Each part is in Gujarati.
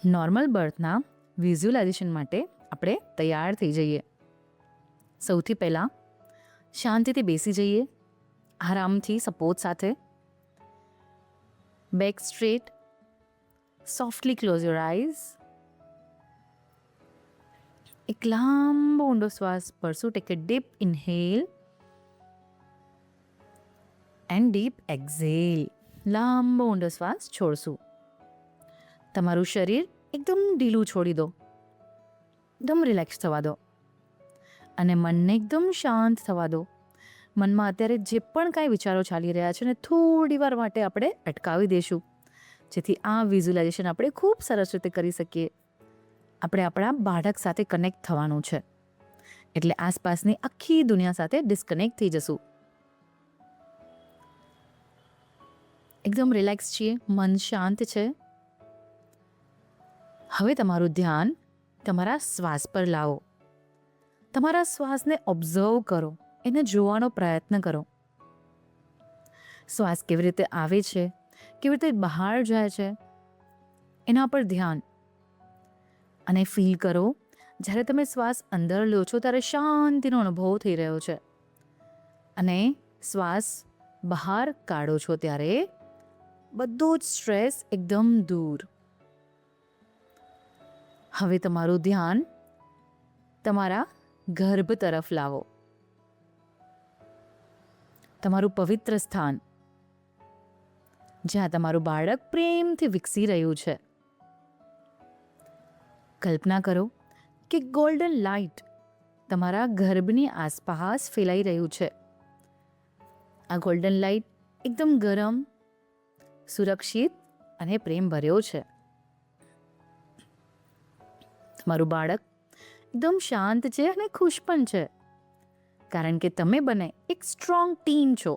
નોર્મલ બર્થના વિઝ્યુલાઇઝેશન માટે આપણે તૈયાર થઈ જઈએ. સૌથી પહેલાં શાંતિથી બેસી જઈએ, આરામથી સપોર્ટ સાથે. Back straight, softly close your eyes. એક લાંબો ઊંડો શ્વાસ ભરશું. Take a deep inhale and deep exhale. લાંબો ઊંડો શ્વાસ છોડશું. તમારું શરીર એકદમ ઢીલું છોડી દો, એકદમ રિલેક્સ થવા દો અને મનને એકદમ શાંત થવા દો. મનમાં અત્યારે જે પણ કાંઈ વિચારો ચાલી રહ્યા છે ને થોડી વાર માટે આપણે અટકાવી દઈશું, જેથી આ વિઝ્યુલાઇઝેશન આપણે ખૂબ સરસ રીતે કરી શકીએ. આપણે આપણા બાળક સાથે કનેક્ટ થવાનું છે, એટલે આસપાસની આખી દુનિયા સાથે ડિસ્કનેક્ટ થઈ જશું. એકદમ રિલેક્સ છીએ, મન શાંત છે. હવે તમારું ધ્યાન તમારા શ્વાસ પર લાવો. તમારા શ્વાસને ઓબ્ઝર્વ કરો, એને જોવાનો પ્રયત્ન કરો. શ્વાસ કેવી રીતે આવે છે, કેવી રીતે બહાર જાય છે, એના પર ધ્યાન. અને ફીલ કરો, જ્યારે તમે શ્વાસ અંદર લો છો ત્યારે શાંતિનો અનુભવ થઈ રહ્યો છે, અને શ્વાસ બહાર કાઢો છો ત્યારે બધો જ સ્ટ્રેસ એકદમ દૂર. હવે તમારું ધ્યાન તમારા ગર્ભ તરફ લાવો, તમારું પવિત્ર સ્થાન, જ્યાં તમારું બાળક પ્રેમથી વિકસી રહ્યું છે. કલ્પના કરો કે ગોલ્ડન લાઇટ તમારા ગર્ભની આસપાસ ફેલાઈ રહ્યું છે. આ ગોલ્ડન લાઇટ એકદમ ગરમ, સુરક્ષિત અને પ્રેમ ભર્યો છે. તમારું બાળક એકદમ શાંત છે અને ખુશ પણ છે, કારણ કે તમે બંને એક સ્ટ્રોંગ ટીમ છો.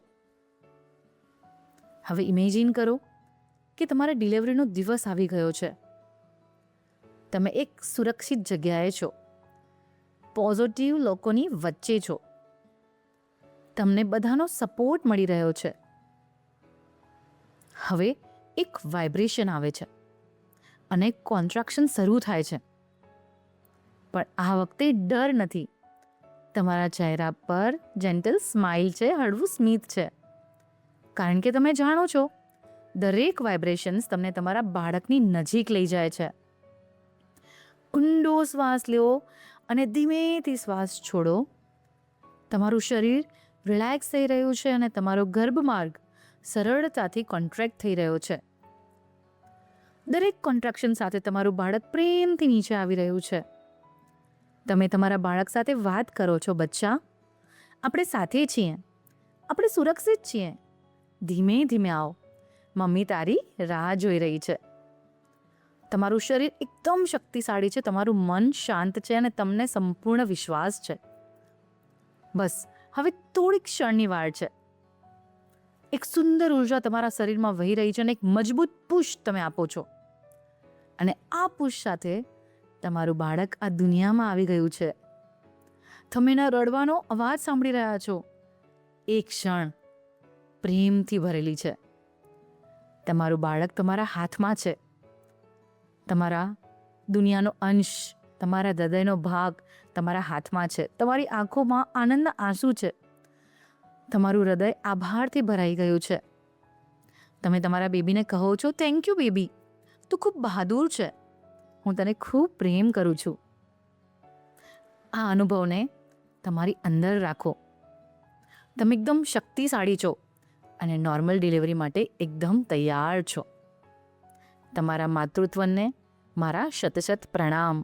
હવે ઇમેજિન કરો કે તમારા ડિલિવરીનો દિવસ આવી ગયો છે. તમે એક સુરક્ષિત જગ્યાએ છો, પોઝિટિવ લોકોની વચ્ચે છો, તમને બધાનો સપોર્ટ મળી રહ્યો છે. હવે એક વાઇબ્રેશન આવે છે અને કોન્ટ્રાક્શન શરૂ થાય છે. પણ આ વખતે ડર નથી. તમારા ચહેરા પર જેન્ટલ સ્માઇલ છે, હળવું સ્મિત છે, કારણ કે તમે જાણો છો દરેક વાઇબ્રેશન્સ તમને તમારા બાળકની નજીક લઈ જાય છે. ઊંડો શ્વાસ લો અને ધીમેથી શ્વાસ છોડો. તમારું શરીર રિલેક્સ થઈ રહ્યું છે અને તમારો ગર્ભમાર્ગ સરળતાથી કોન્ટ્રેક્ટ થઈ રહ્યો છે. દરેક કોન્ટ્રાક્શન સાથે તમારું બાળક પ્રેમથી નીચે આવી રહ્યું છે. તમે તમારા બાળક સાથે વાત કરો છો, બચ્ચા, આપણે સાથે છીએ, આપણે સુરક્ષિત છીએ, ધીમે ધીમે આવો, મમ્મી તારી રાહ જોઈ રહી છે. તમારું શરીર એકદમ શક્તિશાળી છે, તમારું મન શાંત છે અને તમને સંપૂર્ણ વિશ્વાસ છે. બસ હવે થોડી ક્ષણની વાર છે. એક સુંદર ઉર્જા તમારા શરીરમાં વહી રહી છે અને એક મજબૂત પુશ તમે આપો છો, અને આ પુશ સાથે તમારું બાળક આ દુનિયામાં આવી ગયું છે. તમે એના રડવાનો અવાજ સાંભળી રહ્યા છો. એક ક્ષણ પ્રેમથી ભરેલી છે. તમારું બાળક તમારા હાથમાં છે. તમારા દુનિયાનો અંશ, તમારા હૃદયનો ભાગ તમારા હાથમાં છે. તમારી આંખોમાં આનંદના આંસુ છે. તમારું હૃદય આભારથી ભરાઈ ગયું છે. તમે તમારા બેબીને કહો છો, થેન્ક યુ બેબી, તું ખૂબ બહાદુર છે, હું તને ખૂબ પ્રેમ કરું છું. આ અનુભવને તમારી અંદર રાખો. તમે એકદમ શક્તિશાળી છો અને નોર્મલ ડિલિવરી માટે એકદમ તૈયાર છો. તમારા માતૃત્વને મારા શત પ્રણામ.